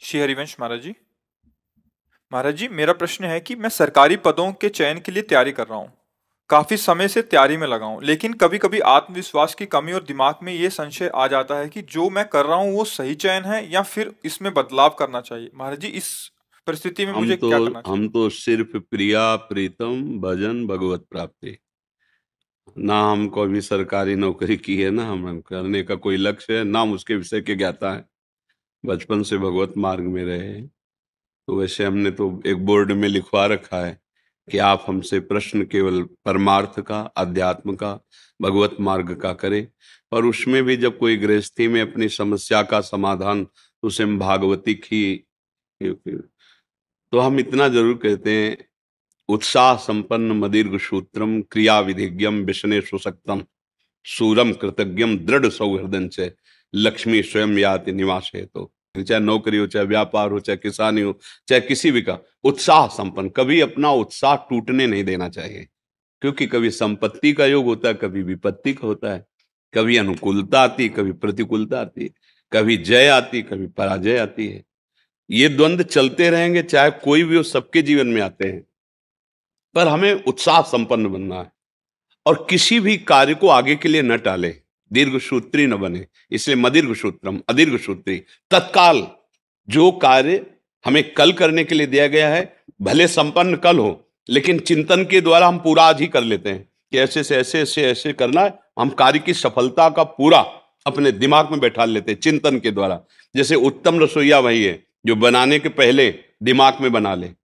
श्री हरिवंश महाराज जी। महाराज जी, मेरा प्रश्न है कि मैं सरकारी पदों के चयन के लिए तैयारी कर रहा हूँ। काफी समय से तैयारी में लगा हूँ, लेकिन कभी कभी आत्मविश्वास की कमी और दिमाग में ये संशय आ जाता है कि जो मैं कर रहा हूँ वो सही चयन है या फिर इसमें बदलाव करना चाहिए। महाराज जी, इस परिस्थिति में हम मुझे तो क्या करना हम चाहिए? तो सिर्फ प्रिया प्रीतम भजन भगवत प्राप्ति। ना हमको अभी सरकारी नौकरी की है, ना हम करने का कोई लक्ष्य है, ना हम उसके विषय के ज्ञाता है। बचपन से भगवत मार्ग में रहे हैं। तो वैसे हमने तो एक बोर्ड में लिखवा रखा है कि आप हमसे प्रश्न केवल परमार्थ का, अध्यात्म का, भगवत मार्ग का करें। और उसमें भी जब कोई गृहस्थी में अपनी समस्या का समाधान, तो उसे हम भागवतिक ही। तो हम इतना जरूर कहते हैं, उत्साह संपन्न मदीर्घ सूत्रम क्रिया विधिज्ञम विष्णे सुसक्तम सूरम कृतज्ञम दृढ़ सौहृदय से लक्ष्मी स्वयं याति निवास है। तो चाहे नौकरी हो, चाहे व्यापार हो, चाहे किसानी हो, चाहे किसी भी का, उत्साह संपन्न, कभी अपना उत्साह टूटने नहीं देना चाहिए। क्योंकि कभी संपत्ति का योग होता है, कभी विपत्ति का होता है। कभी अनुकूलता आती, कभी प्रतिकूलता आती, कभी जय आती, कभी पराजय आती है। ये द्वंद्व चलते रहेंगे, चाहे कोई भी हो, सबके जीवन में आते हैं। पर हमें उत्साह संपन्न बनना है और किसी भी कार्य को आगे के लिए न टाले, दीर्घ सूत्री न बने। इसलिए मदीर्घ सूत्रम अदीर्घ सूत्री। तत्काल जो कार्य हमें कल करने के लिए दिया गया है, भले संपन्न कल हो, लेकिन चिंतन के द्वारा हम पूरा आज ही कर लेते हैं कि ऐसे से ऐसे ऐसे ऐसे करना है। हम कार्य की सफलता का पूरा अपने दिमाग में बैठा लेते हैं चिंतन के द्वारा। जैसे उत्तम रसोईया वही है जो बनाने के पहले दिमाग में बना ले।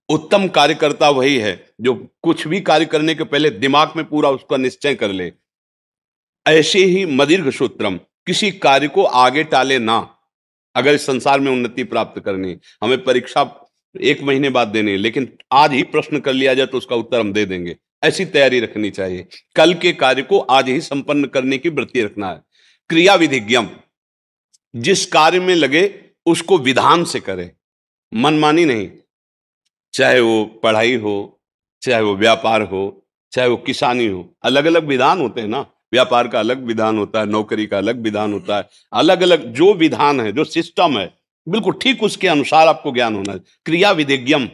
उत्तम कार्यकर्ता वही है जो कुछ भी कार्य करने के पहले दिमाग में पूरा उसका निश्चय कर ले। ऐसे ही मदीर्घ सूत्रम, किसी कार्य को आगे टाले ना। अगर इस संसार में उन्नति प्राप्त करनी, हमें परीक्षा 1 महीने बाद देनी है, लेकिन आज ही प्रश्न कर लिया जाए तो उसका उत्तर हम दे देंगे। ऐसी तैयारी रखनी चाहिए। कल के कार्य को आज ही संपन्न करने की वृत्ति रखना है। क्रिया विधिज्ञम, जिस कार्य में लगे उसको विधान से करे, मनमानी नहीं। चाहे वो पढ़ाई हो, चाहे वो व्यापार हो, चाहे वो किसानी हो, अलग अलग विधान होते हैं ना। व्यापार का अलग विधान होता है, नौकरी का अलग विधान होता है। अलग अलग जो विधान है, जो सिस्टम है, बिल्कुल ठीक उसके अनुसार आपको ज्ञान होना है। क्रिया विधिज्ञम।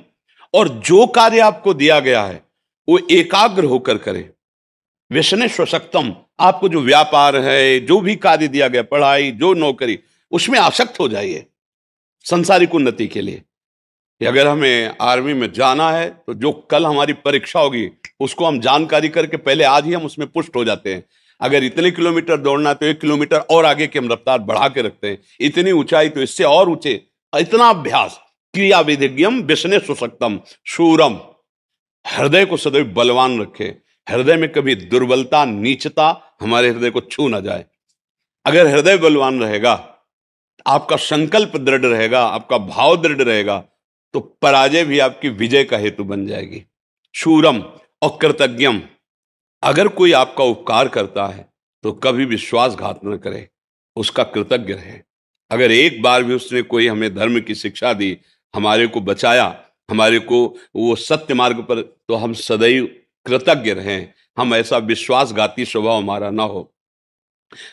और जो कार्य आपको दिया गया है वो एकाग्र होकर करें। व्यसने स्वशक्तम, आपको जो व्यापार है, जो भी कार्य दिया गया, पढ़ाई, जो नौकरी, उसमें आसक्त हो जाइए संसारिक उन्नति के लिए। कि अगर हमें आर्मी में जाना है तो जो कल हमारी परीक्षा होगी उसको हम जानकारी करके पहले आज ही हम उसमें पुष्ट हो जाते हैं। अगर इतने किलोमीटर दौड़ना है तो 1 किलोमीटर और आगे की हम रफ्तार बढ़ा के रखते हैं। इतनी ऊंचाई तो इससे और ऊंचे, इतना अभ्यास। क्रिया विधिज्ञम विष्णे सुसक्तम शूरम, हृदय को सदैव बलवान रखे। हृदय में कभी दुर्बलता, नीचता हमारे हृदय को छू ना जाए। अगर हृदय बलवान रहेगा, आपका संकल्प दृढ़ रहेगा, आपका भाव दृढ़ रहेगा, तो पराजय भी आपकी विजय का हेतु बन जाएगी। शूरम और कृतज्ञम, अगर कोई आपका उपकार करता है तो कभी विश्वासघात न करे, उसका कृतज्ञ रहे। अगर एक बार भी उसने कोई हमें धर्म की शिक्षा दी, हमारे को बचाया, हमारे को वो सत्य मार्ग पर, तो हम सदैव कृतज्ञ रहें। हम ऐसा विश्वासघाती स्वभाव हमारा ना हो।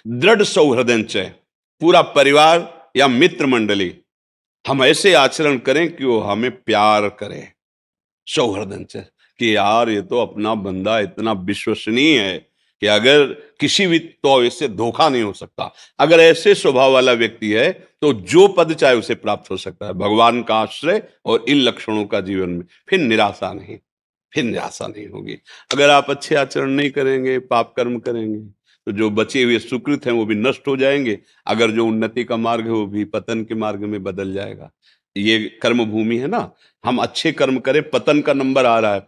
दृढ़ सौहृदय से, पूरा परिवार या मित्र मंडली, हम ऐसे आचरण करें कि वो हमें प्यार करे सौहृदय से, कि यार ये तो अपना बंदा इतना विश्वसनीय है कि अगर किसी भी तो इससे धोखा नहीं हो सकता। अगर ऐसे स्वभाव वाला व्यक्ति है तो जो पद चाहे उसे प्राप्त हो सकता है। भगवान का आश्रय और इन लक्षणों का जीवन में, फिर निराशा नहीं, फिर निराशा नहीं होगी। अगर आप अच्छे आचरण नहीं करेंगे, पाप कर्म करेंगे, तो जो बचे हुए सुकृत हैं वो भी नष्ट हो जाएंगे। अगर जो उन्नति का मार्ग है वो भी पतन के मार्ग में बदल जाएगा। ये कर्म भूमि है ना। हम अच्छे कर्म करें, पतन का नंबर आ रहा है,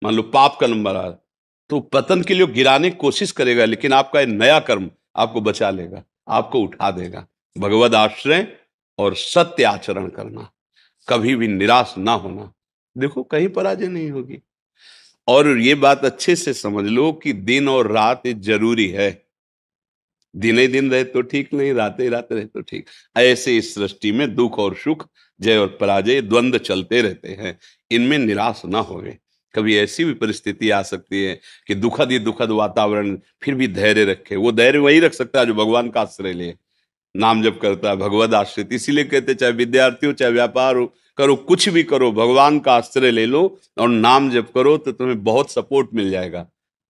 मान लो पाप का नंबर आ रहा है, तो पतन के लिए गिराने की कोशिश करेगा, लेकिन आपका ये नया कर्म आपको बचा लेगा, आपको उठा देगा। भगवद आश्रय और सत्य आचरण करना, कभी भी निराश ना होना, देखो कहीं पराजय नहीं होगी। और ये बात अच्छे से समझ लो कि दिन और रात जरूरी है। दिन ही दिन रहे तो ठीक नहीं, रात ही रात रहे तो ठीक। ऐसे इस सृष्टि में दुख और सुख, जय और पराजय, द्वंद्व चलते रहते हैं। इनमें निराश ना होवे। कभी ऐसी भी परिस्थिति आ सकती है कि दुखद ही दुखद वातावरण, फिर भी धैर्य रखे। वो धैर्य वही रख सकता है जो भगवान का आश्रय ले। नाम जप करता है, भगवद आश्रित। इसीलिए कहते चाहे विद्यार्थी हो चाहे व्यापार हो, करो कुछ भी करो, भगवान का आश्रय ले लो और नाम जप करो तो तुम्हें बहुत सपोर्ट मिल जाएगा,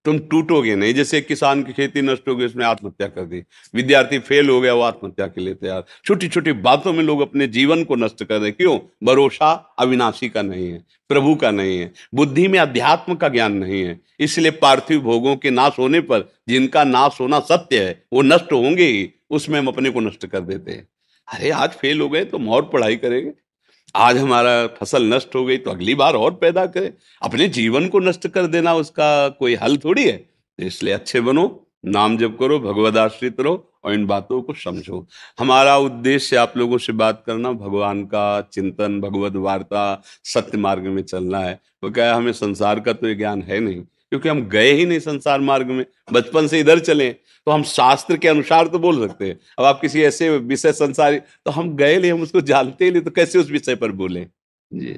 तुम टूटोगे नहीं। जैसे किसान की खेती नष्ट हो गई, उसने आत्महत्या कर दी, विद्यार्थी फेल हो गया, वो आत्महत्या के लिए तैयार। छोटी छोटी बातों में लोग अपने जीवन को नष्ट कर रहे हैं। क्यों? भरोसा अविनाशी का नहीं है, प्रभु का नहीं है, बुद्धि में अध्यात्म का ज्ञान नहीं है। इसलिए पार्थिव भोगों के नाश होने पर, जिनका नाश होना सत्य है वो नष्ट होंगे ही, उसमें हम अपने को नष्ट कर देते हैं। अरे आज फेल हो गए तो हम और पढ़ाई करेंगे, आज हमारा फसल नष्ट हो गई तो अगली बार और पैदा करें। अपने जीवन को नष्ट कर देना उसका कोई हल थोड़ी है। इसलिए अच्छे बनो, नाम जप करो, भगवद आश्रित रहो और इन बातों को समझो। हमारा उद्देश्य आप लोगों से बात करना, भगवान का चिंतन, भगवद वार्ता, सत्य मार्ग में चलना है। तो क्या है, हमें संसार का तो ये ज्ञान है नहीं, क्योंकि हम गए ही नहीं संसार मार्ग में, बचपन से इधर चले। तो हम शास्त्र के अनुसार तो बोल सकते हैं। अब आप किसी ऐसे विषय संसारी, तो हम गए नहीं, हम उसको जानते ही नहीं, तो कैसे उस विषय पर बोले जी।